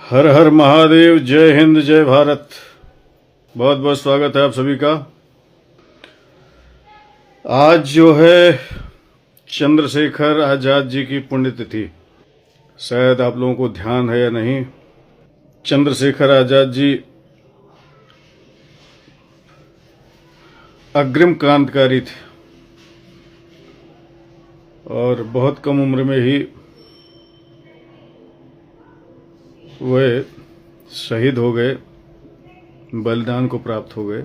हर हर महादेव। जय हिंद, जय भारत। बहुत बहुत स्वागत है आप सभी का। आज जो है चंद्रशेखर आजाद जी की पुण्यतिथि। शायद आप लोगों को ध्यान है या नहीं, चंद्रशेखर आजाद जी अग्रिम क्रांतिकारी थे और बहुत कम उम्र में ही वे शहीद हो गए, बलिदान को प्राप्त हो गए।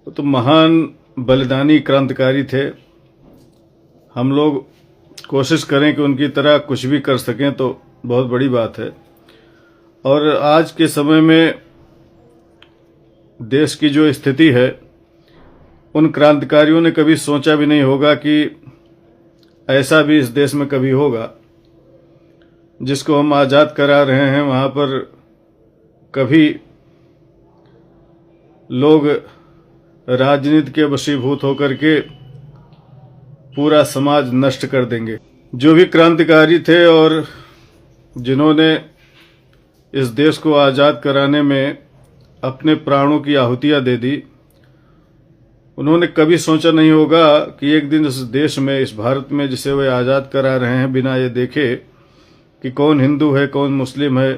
तो महान बलिदानी क्रांतिकारी थे। हम लोग कोशिश करें कि उनकी तरह कुछ भी कर सकें तो बहुत बड़ी बात है। और आज के समय में देश की जो स्थिति है, उन क्रांतिकारियों ने कभी सोचा भी नहीं होगा कि ऐसा भी इस देश में कभी होगा। जिसको हम आज़ाद करा रहे हैं, वहाँ पर कभी लोग राजनीति के वशीभूत होकर के पूरा समाज नष्ट कर देंगे। जो भी क्रांतिकारी थे और जिन्होंने इस देश को आज़ाद कराने में अपने प्राणों की आहुतियाँ दे दी, उन्होंने कभी सोचा नहीं होगा कि एक दिन इस देश में, इस भारत में जिसे वे आज़ाद करा रहे हैं, बिना ये देखे कि कौन हिंदू है, कौन मुस्लिम है,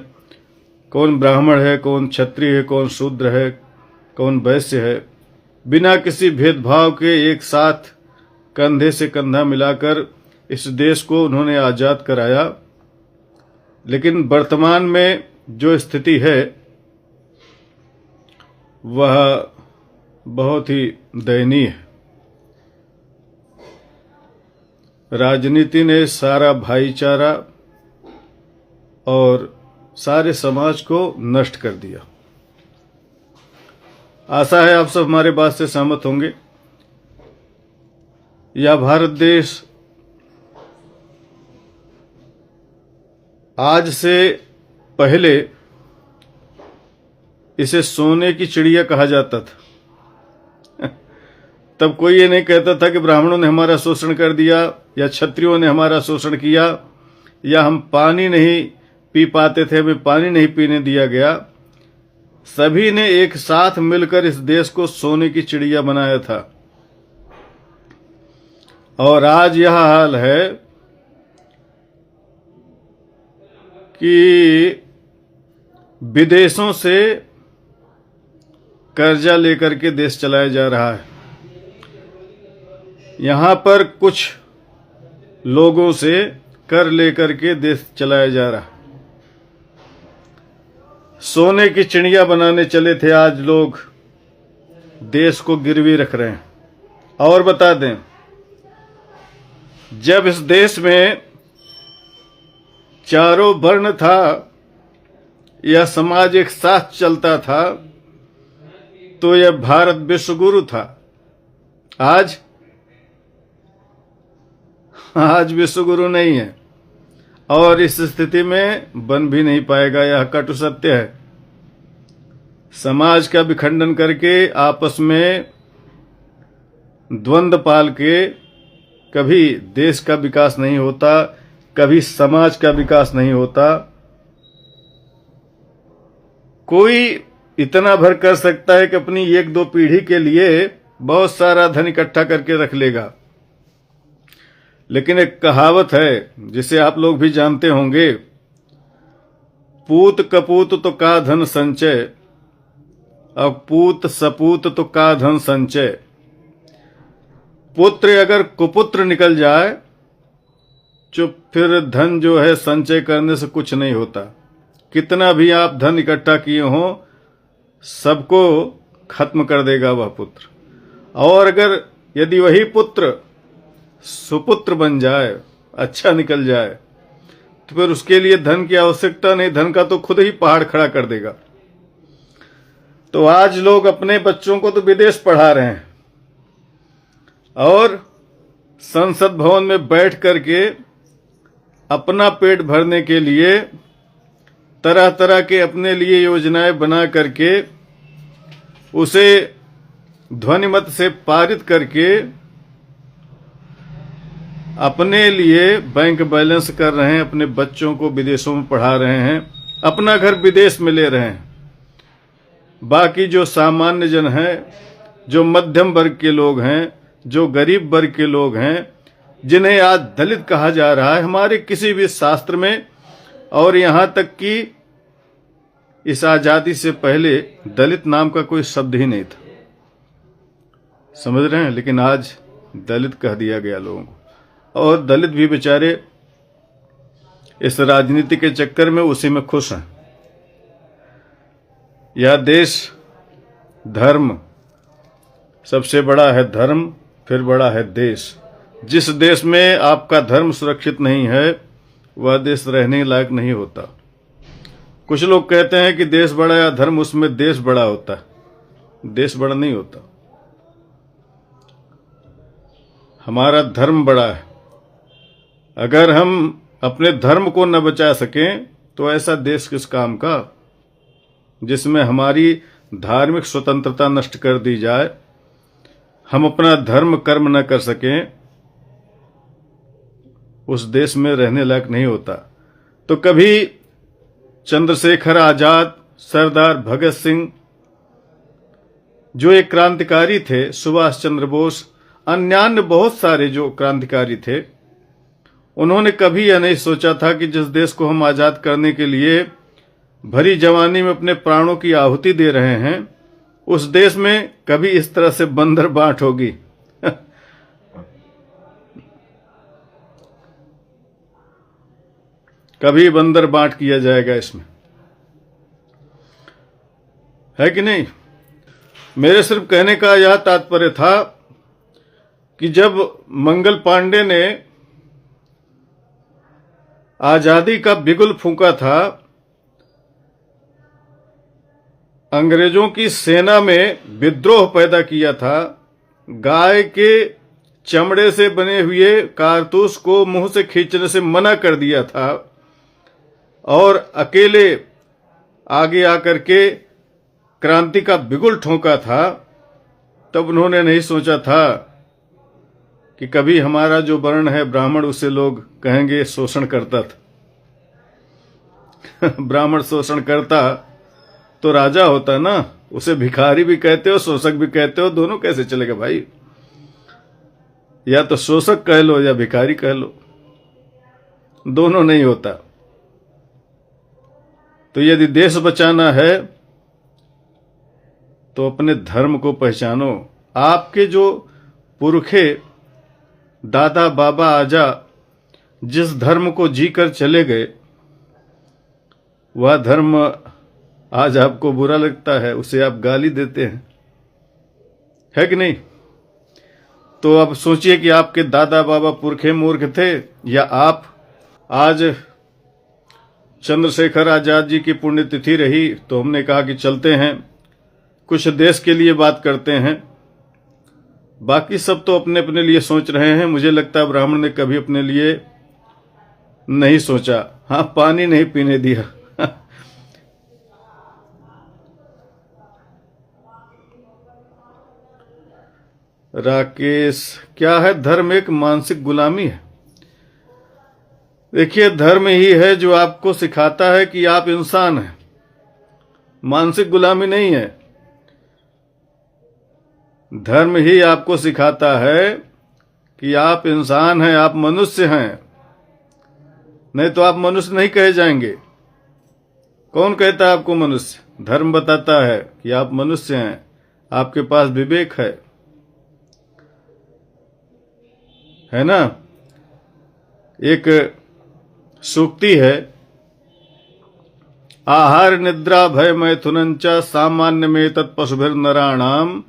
कौन ब्राह्मण है, कौन क्षत्रिय है, कौन शूद्र है, कौन वैश्य है, बिना किसी भेदभाव के एक साथ कंधे से कंधा मिलाकर इस देश को उन्होंने आज़ाद कराया। लेकिन वर्तमान में जो स्थिति है वह बहुत ही दयनीय है। राजनीति ने सारा भाईचारा और सारे समाज को नष्ट कर दिया। आशा है आप सब हमारे बात से सहमत होंगे। यह भारत देश आज से पहले इसे सोने की चिड़िया कहा जाता था। तब कोई ये नहीं कहता था कि ब्राह्मणों ने हमारा शोषण कर दिया या क्षत्रियों ने हमारा शोषण किया या हम पानी नहीं पी पाते थे, हमें पानी नहीं पीने दिया गया। सभी ने एक साथ मिलकर इस देश को सोने की चिड़िया बनाया था। और आज यह हाल है कि विदेशों से कर्जा लेकर के देश चलाया जा रहा है। यहां पर कुछ लोगों से कर लेकर के देश चलाया जा रहा है। सोने की चिड़िया बनाने चले थे, आज लोग देश को गिरवी रख रहे हैं। और बता दें, जब इस देश में चारों वर्ण था, यह समाज एक साथ चलता था, तो यह भारत विश्व गुरु था। आज विश्व गुरु नहीं है और इस स्थिति में बन भी नहीं पाएगा। यह कटु सत्य है। समाज का विखंडन करके, आपस में द्वंद्व पाल के कभी देश का विकास नहीं होता, कभी समाज का विकास नहीं होता। कोई इतना भर कर सकता है कि अपनी एक दो पीढ़ी के लिए बहुत सारा धन इकट्ठा करके रख लेगा। लेकिन एक कहावत है जिसे आप लोग भी जानते होंगे, पूत कपूत तो का धन संचय, अब पूत सपूत तो का धन संचय। पुत्र अगर कुपुत्र निकल जाए तो फिर धन जो है संचय करने से कुछ नहीं होता। कितना भी आप धन इकट्ठा किए हो, सबको खत्म कर देगा वह पुत्र। और अगर यदि वही पुत्र सुपुत्र बन जाए, अच्छा निकल जाए, तो फिर उसके लिए धन की आवश्यकता नहीं, धन का तो खुद ही पहाड़ खड़ा कर देगा। तो आज लोग अपने बच्चों को तो विदेश पढ़ा रहे हैं और संसद भवन में बैठ करके अपना पेट भरने के लिए तरह तरह के अपने लिए योजनाएं बना करके उसे ध्वनिमत से पारित करके अपने लिए बैंक बैलेंस कर रहे हैं, अपने बच्चों को विदेशों में पढ़ा रहे हैं अपना घर विदेश में ले रहे हैं। बाकी जो सामान्य जन हैं, जो मध्यम वर्ग के लोग हैं, जो गरीब वर्ग के लोग हैं, जिन्हें आज दलित कहा जा रहा है, हमारे किसी भी शास्त्र में और यहां तक कि इस आजादी से पहले दलित नाम का कोई शब्द ही नहीं था। समझ रहे हैं? लेकिन आज दलित कह दिया गया लोगों को, और दलित भी बेचारे इस राजनीति के चक्कर में उसी में खुश हैं। यह देश धर्म, सबसे बड़ा है धर्म, फिर बड़ा है देश। जिस देश में आपका धर्म सुरक्षित नहीं है वह देश रहने लायक नहीं होता। कुछ लोग कहते हैं कि देश बड़ा या धर्म, उसमें देश बड़ा होता है। देश बड़ा नहीं होता, हमारा धर्म बड़ा है। अगर हम अपने धर्म को न बचा सकें तो ऐसा देश किस काम का जिसमें हमारी धार्मिक स्वतंत्रता नष्ट कर दी जाए, हम अपना धर्म कर्म न कर सकें, उस देश में रहने लायक नहीं होता। तो कभी चंद्रशेखर आजाद, सरदार भगत सिंह, जो एक क्रांतिकारी थे, सुभाष चंद्र बोस, अन्य बहुत सारे जो क्रांतिकारी थे, उन्होंने कभी यह नहीं सोचा था कि जिस देश को हम आजाद करने के लिए भरी जवानी में अपने प्राणों की आहुति दे रहे हैं, उस देश में कभी इस तरह से बंदर बांट होगी। कभी बंदर बांट किया जाएगा इसमें, है कि नहीं? मेरे सिर्फ कहने का यह तात्पर्य था कि जब मंगल पांडे ने आजादी का बिगुल फूंका था, अंग्रेजों की सेना में विद्रोह पैदा किया था, गाय के चमड़े से बने हुए कारतूस को मुंह से खींचने से मना कर दिया था और अकेले आगे आकर के क्रांति का बिगुल ठोंका था, तब उन्होंने नहीं सोचा था कि कभी हमारा जो वर्ण है ब्राह्मण, उसे लोग कहेंगे शोषण करता था। ब्राह्मण शोषण करता तो राजा होता ना, उसे भिखारी भी कहते हो, शोषक भी कहते हो, दोनों कैसे चलेगा भाई? या तो शोषक कह लो या भिखारी कह लो, दोनों नहीं होता। तो यदि देश बचाना है तो अपने धर्म को पहचानो। आपके जो पुरखे दादा बाबा आजा जिस धर्म को जीकर चले गए, वह धर्म आज आपको बुरा लगता है, उसे आप गाली देते हैं, है कि नहीं? तो अब सोचिए कि आपके दादा बाबा पुरखे मूर्ख थे या आप। आज चंद्रशेखर आजाद जी की पुण्यतिथि रही तो हमने कहा कि चलते हैं, कुछ देश के लिए बात करते हैं। बाकी सब तो अपने अपने लिए सोच रहे हैं। मुझे लगता है ब्राह्मण ने कभी अपने लिए नहीं सोचा। हाँ, पानी नहीं पीने दिया। राकेश, क्या है धर्म? एक मानसिक गुलामी है। देखिए, धर्म ही है जो आपको सिखाता है कि आप इंसान हैं, मानसिक गुलामी नहीं है। धर्म ही आपको सिखाता है कि आप इंसान हैं, आप मनुष्य हैं, नहीं तो आप मनुष्य नहीं कहे जाएंगे। कौन कहता है आपको मनुष्य? धर्म बताता है कि आप मनुष्य हैं, आपके पास विवेक है ना? एक सूक्ति है, आहार निद्रा भय मैथुनंच सामान्य में तत्पशुभिर्नराणाम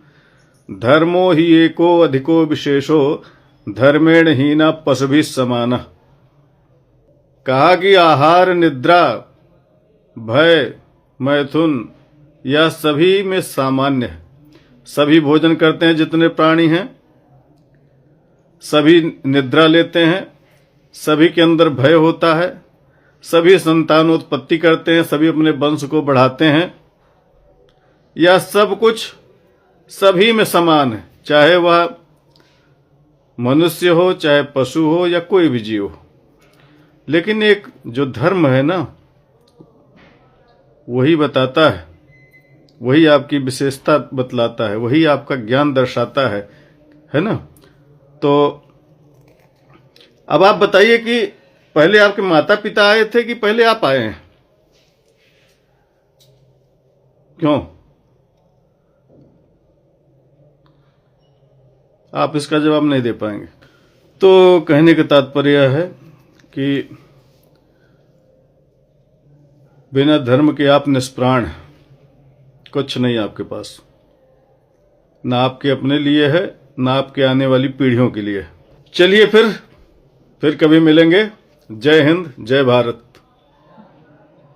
धर्मो ही एको अधिको विशेषो धर्मेण हीना पशुभिः समाना। कहा कि आहार निद्रा भय मैथुन यह सभी में सामान्य है। सभी भोजन करते हैं, जितने प्राणी हैं सभी निद्रा लेते हैं, सभी के अंदर भय होता है, सभी संतानोत्पत्ति करते हैं, सभी अपने वंश को बढ़ाते हैं। यह सब कुछ सभी में समान है, चाहे वह मनुष्य हो, चाहे पशु हो या कोई भी जीव हो। लेकिन एक जो धर्म है ना, वही बताता है, वही आपकी विशेषता बतलाता है, वही आपका ज्ञान दर्शाता है ना। तो अब आप बताइए कि पहले आपके माता पिता आए थे कि पहले आप आए हैं? क्यों? आप इसका जवाब नहीं दे पाएंगे। तो कहने का तात्पर्य है कि बिना धर्म के आप निष्प्राण हैं, कुछ नहीं आपके पास, ना आपके अपने लिए है, ना आपके आने वाली पीढ़ियों के लिए। चलिए फिर कभी मिलेंगे। जय हिंद, जय भारत।